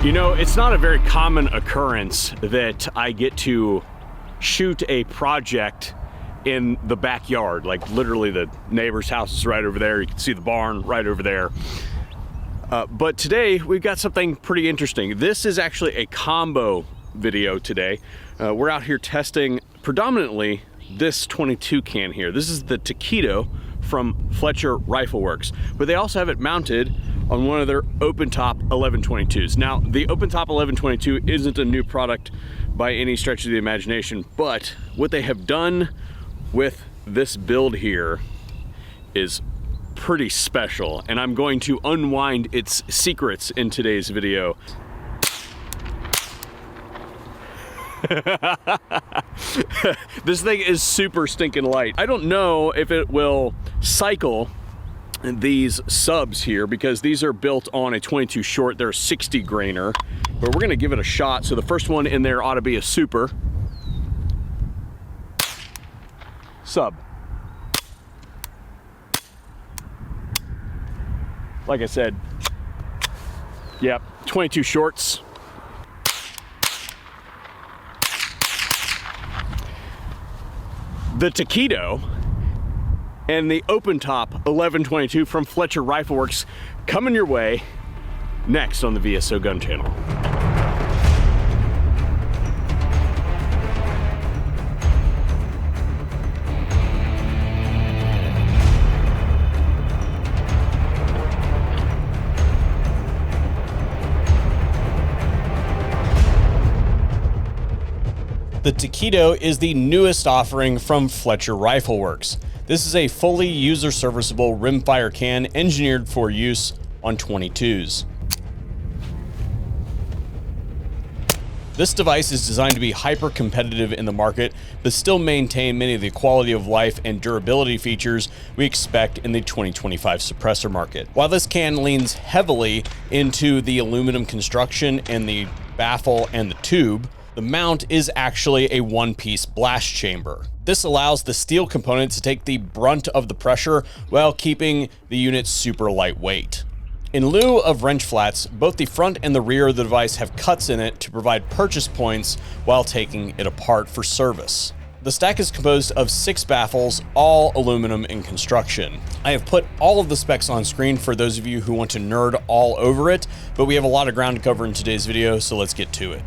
You know, it's not a very common occurrence that I get to shoot a project in the backyard. Like literally the neighbor's house is right over there. You can see the barn right over there. But today we've got something pretty interesting. This is actually a combo video today. We're out here testing predominantly this 22 can here. This is the Taquito from Fletcher Rifle Works, but they also have it mounted on one of their open top 1122s. Now, the open top 1122 isn't a new product by any stretch of the imagination, but what they have done with this build here is pretty special, and I'm going to unwind its secrets in today's video. This thing is super stinking light. I don't know if it will cycle these subs here because these are built on a 22 short. They're a 60 grainer, but we're gonna give it a shot. So the first one in there ought to be a super sub. Like I said, yep, 22 shorts. The Taquito and the open top 1122 from Fletcher Rifle Works coming your way next on the VSO Gun Channel. The Taquito is the newest offering from Fletcher Rifle Works. This is a fully user-serviceable rimfire can engineered for use on 22s. This device is designed to be hyper-competitive in the market, but still maintain many of the quality of life and durability features we expect in the 2025 suppressor market. While this can leans heavily into the aluminum construction and the baffle and the tube, the mount is actually a one-piece blast chamber. This allows the steel component to take the brunt of the pressure while keeping the unit super lightweight. In lieu of wrench flats, both the front and the rear of the device have cuts in it to provide purchase points while taking it apart for service. The stack is composed of 6 baffles, all aluminum in construction. I have put all of the specs on screen for those of you who want to nerd all over it, but we have a lot of ground to cover in today's video, so let's get to it.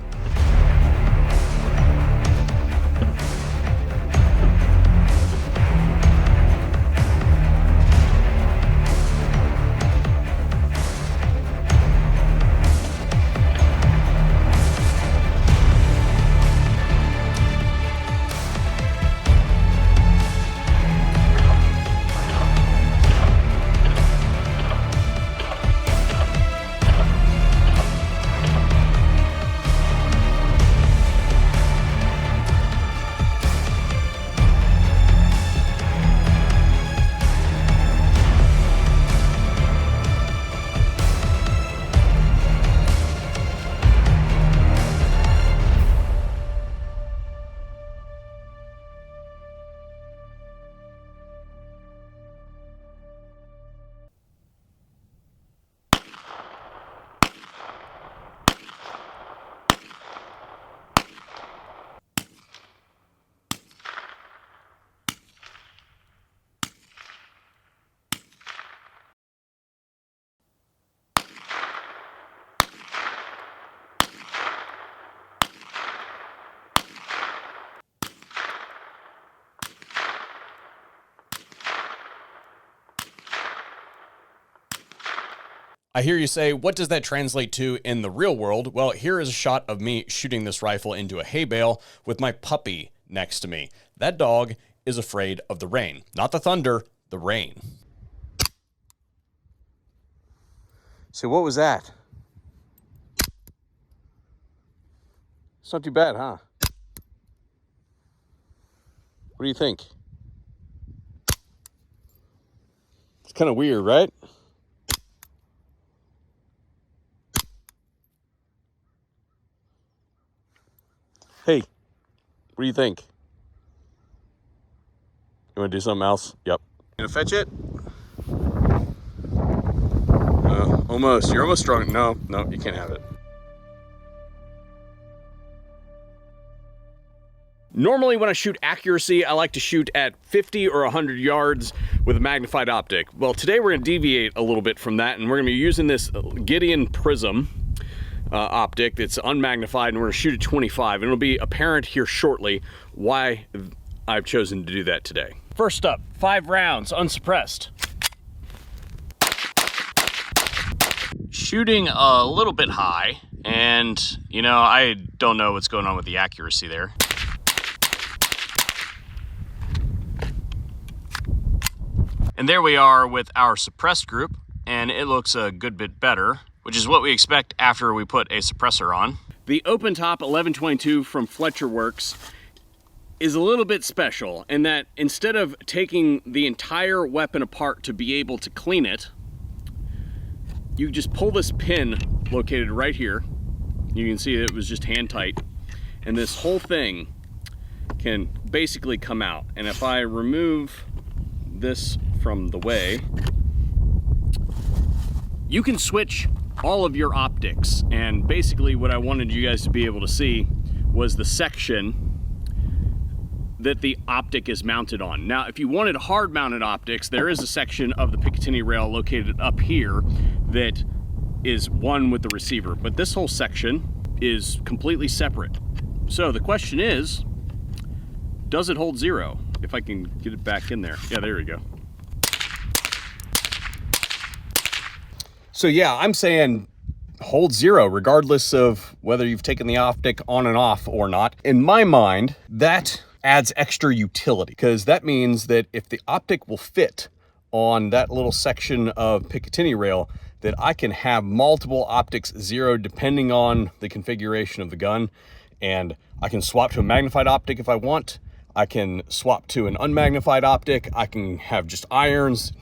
I hear you say, what does that translate to in the real world? Well, here is a shot of me shooting this rifle into a hay bale with my puppy next to me. That dog is afraid of the rain. Not the thunder, the rain. So what was that? It's not too bad, huh? What do you think? It's kind of weird, right? Hey, what do you think? You want to do something else? Yep. You gonna fetch it? Almost. You're almost strong. No, you can't have it. Normally when I shoot accuracy, I like to shoot at 50 or 100 yards with a magnified optic. Well, today we're gonna deviate a little bit from that, and we're gonna be using this Gideon Prism optic that's unmagnified, and we're gonna shoot at 25, and it'll be apparent here shortly why I've chosen to do that today. First up, 5 rounds, unsuppressed. Shooting a little bit high, and you know, I don't know what's going on with the accuracy there. And there we are with our suppressed group, and it looks a good bit better, which is what we expect after we put a suppressor on. The open top 1122 from Fletcher Works is a little bit special in that instead of taking the entire weapon apart to be able to clean it, you just pull this pin located right here. You can see it was just hand tight, and this whole thing can basically come out. And if I remove this from the way, you can switch all of your optics. And basically what I wanted you guys to be able to see was the section that the optic is mounted on. Now, if you wanted hard mounted optics, there is a section of the Picatinny rail located up here that is one with the receiver, but this whole section is completely separate. So the question is, does it hold zero? If I can get it back in there. Yeah, there we go. So yeah, I'm saying hold zero regardless of whether you've taken the optic on and off or not. In my mind, that adds extra utility, because that means that if the optic will fit on that little section of Picatinny rail, that I can have multiple optics zeroed depending on the configuration of the gun, and I can swap to a magnified optic if I want. I can swap to an unmagnified optic. I can have just irons.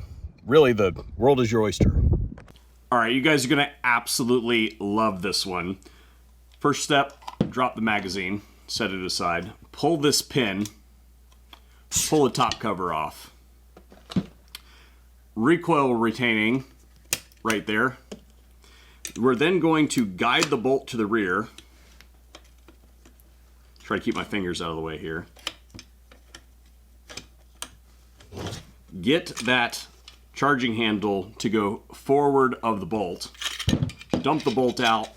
Really, the world is your oyster. All right, you guys are gonna absolutely love this one. First step, drop the magazine, set it aside, pull this pin, pull the top cover off. Recoil retaining right there. We're then going to guide the bolt to the rear. Try to keep my fingers out of the way here. Get that charging handle to go forward of the bolt. Dump the bolt out,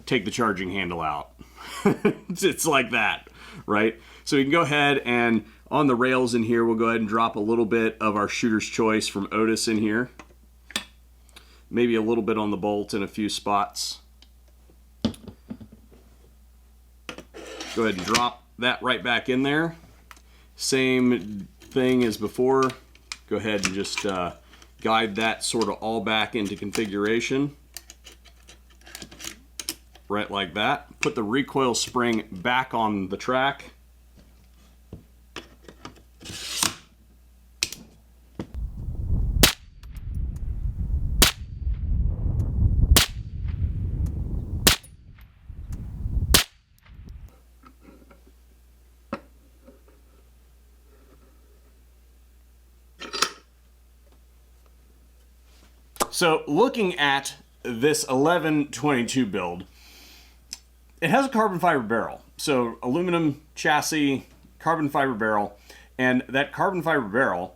take the charging handle out. It's like that, right? So we can go ahead and on the rails in here, we'll go ahead and drop a little bit of our shooter's choice from Otis in here. Maybe a little bit on the bolt in a few spots. Go ahead and drop that right back in there. Same thing as before. Go ahead and just guide that sort of all back into configuration. Right like that. Put the recoil spring back on the track. So looking at this 1122 build, it has a carbon fiber barrel. So aluminum chassis, carbon fiber barrel, and that carbon fiber barrel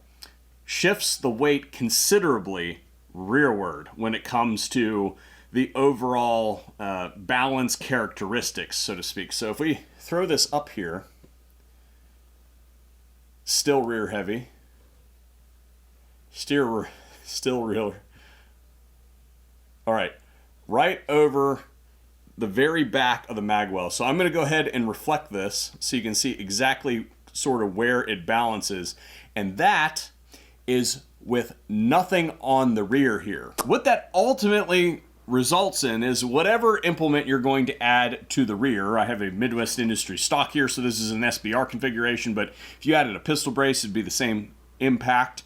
shifts the weight considerably rearward when it comes to the overall balance characteristics, so to speak. So if we throw this up here, still rear heavy, still real. All right, right over the very back of the mag well. So I'm going to go ahead and reflect this so you can see exactly sort of where it balances. And that is with nothing on the rear here. What that ultimately results in is whatever implement you're going to add to the rear. I have a Midwest Industry stock here, so this is an SBR configuration, but if you added a pistol brace, it'd be the same impact,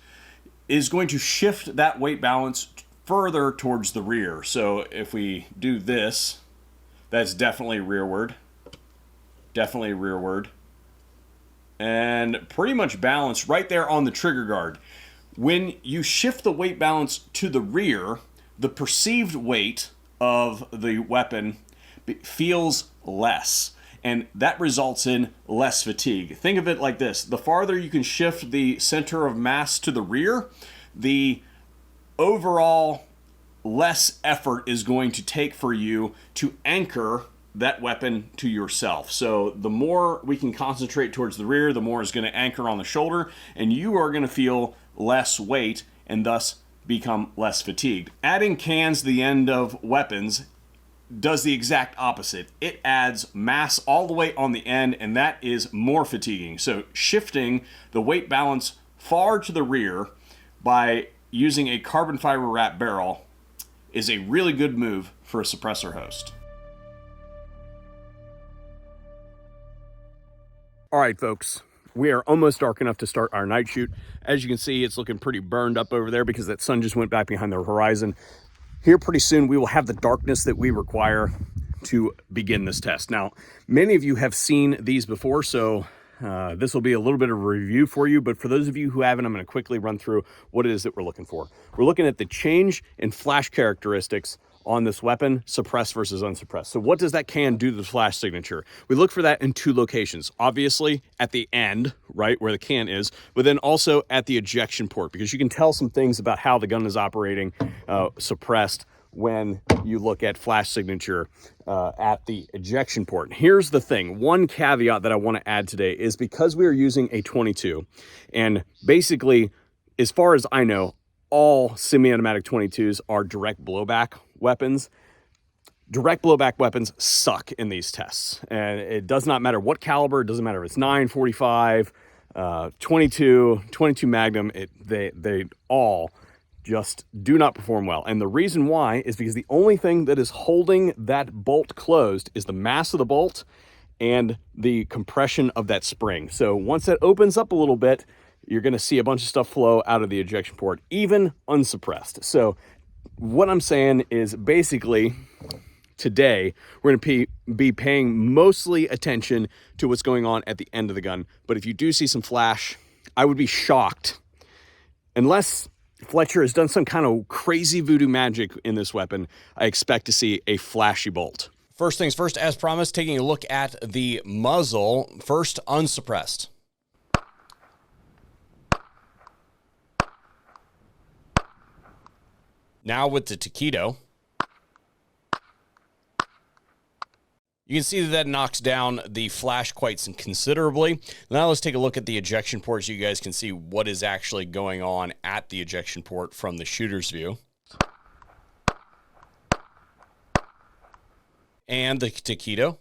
is going to shift that weight balance further towards the rear. So if we do this, that's definitely rearward, and pretty much balanced right there on the trigger guard. When you shift the weight balance to the rear, the perceived weight of the weapon feels less. and that results in less fatigue. Think of it like this. The farther you can shift the center of mass to the rear, the overall less effort is going to take for you to anchor that weapon to yourself. So the more we can concentrate towards the rear, the more is going to anchor on the shoulder, and you are going to feel less weight and thus become less fatigued. Adding cans to the end of weapons does the exact opposite. It adds mass all the way on the end, and that is more fatiguing. So shifting the weight balance far to the rear by using a carbon fiber wrap barrel is a really good move for a suppressor host. All right, folks, we are almost dark enough to start our night shoot. As you can see, it's looking pretty burned up over there because that sun just went back behind the horizon. Here pretty soon, we will have the darkness that we require to begin this test. Now, many of you have seen these before, so this will be a little bit of a review for you, but for those of you who haven't, I'm going to quickly run through what it is that we're looking for. We're looking at the change in flash characteristics on this weapon, suppressed versus unsuppressed. So what does that can do to the flash signature? We look for that in two locations. Obviously at the end, right, where the can is, but then also at the ejection port, because you can tell some things about how the gun is operating suppressed when you look at flash signature at the ejection port. Here's the thing. One caveat that I want to add today is because we are using a 22, and basically, as far as I know, all semi-automatic 22s are direct blowback weapons. Direct blowback weapons suck in these tests, and it does not matter what caliber. It doesn't matter if it's 9.45, 22 Magnum. They all just do not perform well. And the reason why is because the only thing that is holding that bolt closed is the mass of the bolt and the compression of that spring. So once that opens up a little bit, you're going to see a bunch of stuff flow out of the ejection port, even unsuppressed. So what I'm saying is basically today we're going to be paying mostly attention to what's going on at the end of the gun. But if you do see some flash, I would be shocked, unless Fletcher has done some kind of crazy voodoo magic in this weapon, I expect to see a flashy bolt. First things first, as promised, taking a look at the muzzle. First, unsuppressed. Now with the Taquito, you can see that knocks down the flash quite considerably. Now let's take a look at the ejection port so you guys can see what is actually going on at the ejection port from the shooter's view. And the Taquito.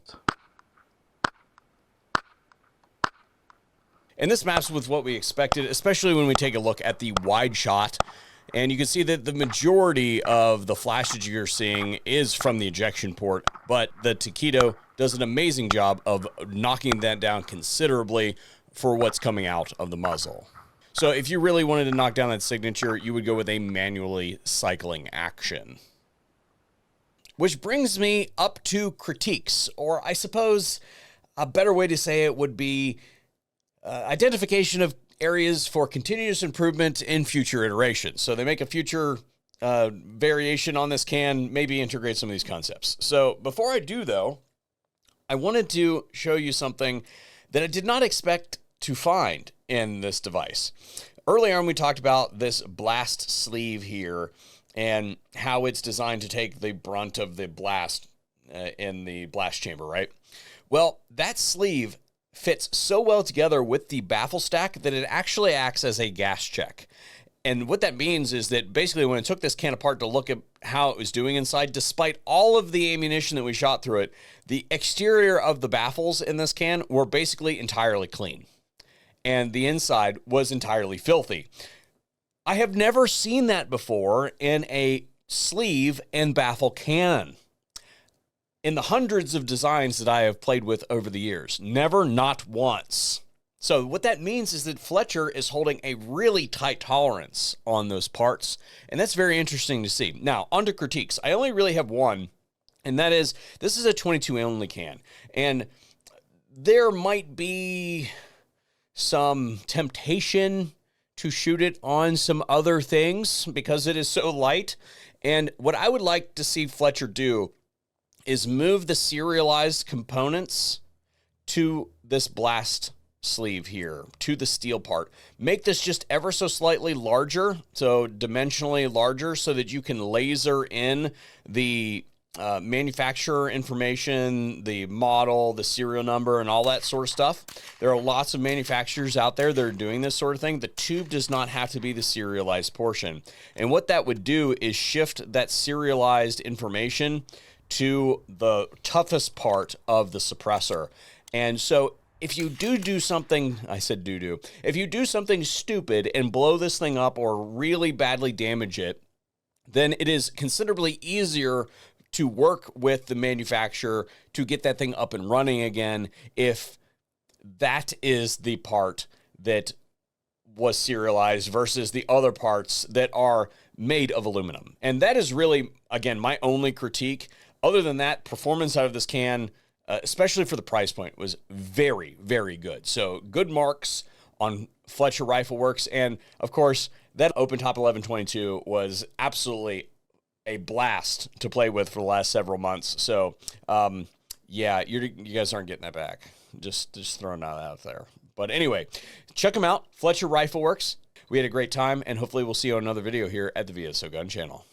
And this maps with what we expected, especially when we take a look at the wide shot. And you can see that the majority of the flash that you're seeing is from the ejection port, but the Taquito does an amazing job of knocking that down considerably for what's coming out of the muzzle. So if you really wanted to knock down that signature, you would go with a manually cycling action. Which brings me up to critiques, or I suppose a better way to say it would be identification of areas for continuous improvement in future iterations. So they make a future variation on this can, maybe integrate some of these concepts. So before I do, though, I wanted to show you something that I did not expect to find in this device. Earlier on, we talked about this blast sleeve here and how it's designed to take the brunt of the blast in the blast chamber, right? Well, that sleeve fits so well together with the baffle stack that it actually acts as a gas check. And what that means is that basically when I took this can apart to look at how it was doing inside, despite all of the ammunition that we shot through it, the exterior of the baffles in this can were basically entirely clean. And the inside was entirely filthy. I have never seen that before in a sleeve and baffle can. In the hundreds of designs that I have played with over the years, never, not once. So what that means is that Fletcher is holding a really tight tolerance on those parts, and that's very interesting to see. Now, on to critiques. I only really have one, and that is, this is a 22 only can, and there might be some temptation to shoot it on some other things because it is so light, and what I would like to see Fletcher do is move the serialized components to this blast sleeve here, to the steel part. Make this just ever so slightly larger, so dimensionally larger, so that you can laser in the manufacturer information, the model, the serial number, and all that sort of stuff. There are lots of manufacturers out there that are doing this sort of thing. The tube does not have to be the serialized portion. And what that would do is shift that serialized information to the toughest part of the suppressor. And so if you do something, I said if you do something stupid and blow this thing up or really badly damage it, then it is considerably easier to work with the manufacturer to get that thing up and running again if that is the part that was serialized versus the other parts that are made of aluminum. And that is really, again, my only critique. Other than that, performance out of this can, especially for the price point, was very, very good. So good marks on Fletcher Rifle Works. And of course, that open top 1122 was absolutely a blast to play with for the last several months. So, yeah, you guys aren't getting that back. Just throwing that out there. But anyway, check them out, Fletcher Rifle Works. We had a great time, and hopefully we'll see you on another video here at the VSO Gun Channel.